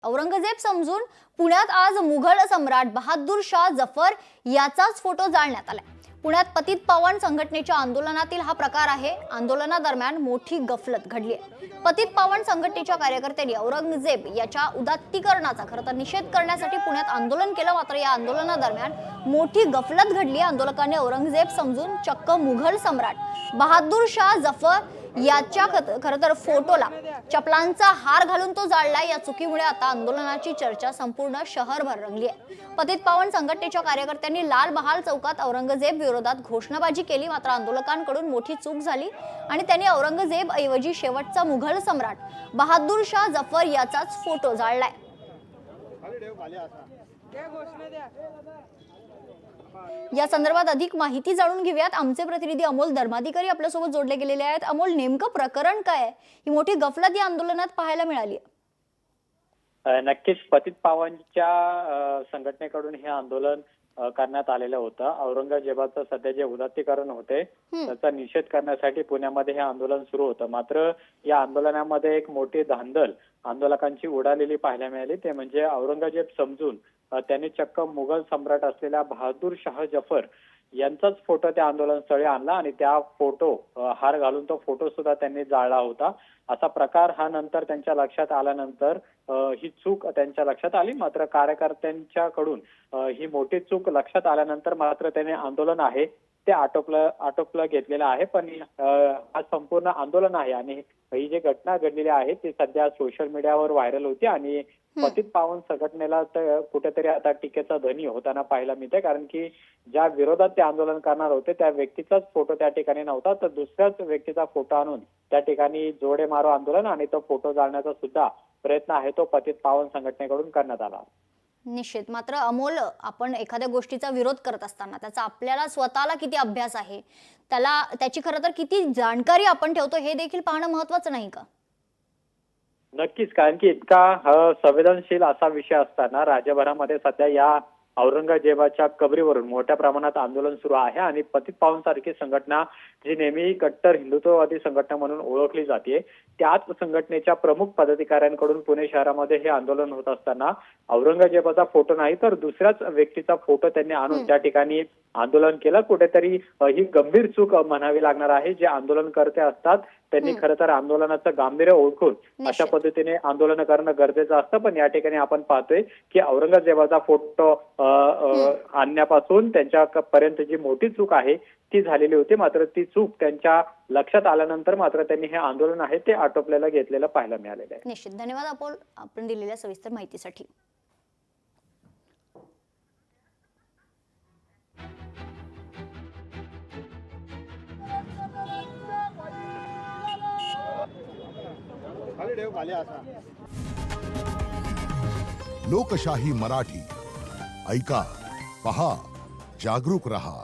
औरंगजेब समजून पुण्यात आज मुघल सम्राट बहादूर शाह जफर याचाच फोटो जाळण्यात आलाय। पुण्यात पतित पावन संघटनेच्या आंदोलनातील हा प्रकार आहे। आंदोलनादरम्यान मोठी गफलत घडली आहे। पतित पावन संघटनेच्या कार्यकर्त्यांनी औरंगजेब याच्या उदात्तीकरणाचा खरं तर निषेध करण्यासाठी पुण्यात आंदोलन केलं, मात्र या आंदोलनादरम्यान मोठी गफलत घडली। आंदोलकांनी औरंगजेब समजून चक्क मुघल सम्राट बहादूर शाह जफर याच्या खरं तर फोटोला चपलांचा हार घालून तो जाळला। या चुकीमुळे आता आंदोलनाची चर्चा संपूर्ण शहरभर रंगली आहे। पतित पावन संघटनेच्या कार्यकर्त्यांनी लाल बहाल चौकात औरंगजेब विरोधात घोषणाबाजी केली, मात्र आंदोलकांकडून मोठी चूक झाली आणि त्यांनी औरंगजेब ऐवजी शेवटचा मुघल सम्राट बहादूर शाह जफर याचाच फोटो जाळलाय। या संदर्भात अधिक माहिती जाणून घेऊयात। आमचे प्रतिनिधी अमोल धर्माधिकारी आपल्या सोबत जोडले गेलेले आहेत। अमोल, नेमकं प्रकरण काय आहे? ही मोठी गफलत या आंदोलनात पाहायला मिळाली आहे। नक्कीच पतित पावनच्या संघटनेकडून हे आंदोलन करण्यात आलेलं होतं। औरंगजेबाचं सध्या जे उदात्तीकरण होते त्याचा निषेध करण्यासाठी पुण्यामध्ये हे आंदोलन सुरू होतं। मात्र या आंदोलनामध्ये एक मोठी धांदल आंदोलकांची उडालेली पाहायला मिळाली। ते म्हणजे औरंगजेब समजून त्यांनी चक्क मुघल सम्राट असलेल्या बहादूर शाह जफर यांचाच फोटो त्या आंदोलनस्थळी आणला आणि त्या फोटो हार घालून तो फोटो सुद्धा त्यांनी जाळला होता। असा प्रकार हा नंतर त्यांच्या लक्षात आल्यानंतर ही चूक त्यांच्या लक्षात आली। मात्र कार्यकर्त्यांच्याकडून ही मोठी चूक लक्षात आल्यानंतर मात्र त्यांनी आंदोलन आहे ते आटोपलं घेतलेलं आहे। पण हा संपूर्ण आंदोलन आहे आणि ही जी घटना घडलेली आहे ती सध्या सोशल मीडियावर व्हायरल होती आणि पतित पावन संघटनेला तर कुठेतरी आता टीकेचा धनी होताना पाहायला मिळते। कारण की ज्या विरोधात ते आंदोलन करणार होते त्या व्यक्तीचाच फोटो त्या ठिकाणी नव्हता, तर दुसऱ्याच व्यक्तीचा फोटो आणून त्या ठिकाणी जोडे मारो आंदोलन आणि तो फोटो जाळण्याचा सुद्धा प्रयत्न आहे तो पतित पावन संघटनेकडून करण्यात आला। निश्चित। मात्र अमोल, आपण एखाद्या गोष्टीचा विरोध करत असताना त्याचा आपल्याला स्वतःला किती अभ्यास आहे, त्याची खरं तर किती जाणकारी आपण ठेवतो हे देखील पाहणं महत्त्वाचं नाही का? नक्कीच, कारण की इतका संवेदनशील असा विषय असताना राज्यभरामध्ये सध्या या औरंगजेबाच्या कबरीवरून मोठ्या प्रमाणात आंदोलन सुरू आहे आणि पतित पावन सारखी संघटना जी नेहमी कट्टर हिंदुत्ववादी संघटना म्हणून ओळखली जाते, त्याच संघटनेच्या प्रमुख पदाधिकाऱ्यांकडून पुणे शहरामध्ये हे आंदोलन होत असताना औरंगजेबाचा फोटो नाही तर दुसऱ्याच व्यक्तीचा फोटो त्यांनी आणून त्या ठिकाणी आंदोलन केलं। कुठेतरी ही गंभीर चूक म्हणावी लागणार आहे। जे आंदोलनकर्ते असतात त्यांनी खरं तर आंदोलनाचं गांभीर्य ओळखून अशा पद्धतीने आंदोलन करणं गरजेचं असतं। पण या ठिकाणी आपण पाहतोय की औरंगजेबाचा फोटो आणण्यापासून त्यांच्या पर्यंत जी मोठी चूक आहे ती झालेली होती। मात्र ती चूक त्यांच्या लक्षात आल्यानंतर मात्र त्यांनी हे आंदोलन आहे ते आटोपलेलं घेतलेलं पाहायला मिळालेलं आहे। निश्चित। धन्यवाद अमोल, आपण दिलेल्या सविस्तर माहितीसाठी। लोकशाही मराठी ऐका, पहा, जागरूक रहा।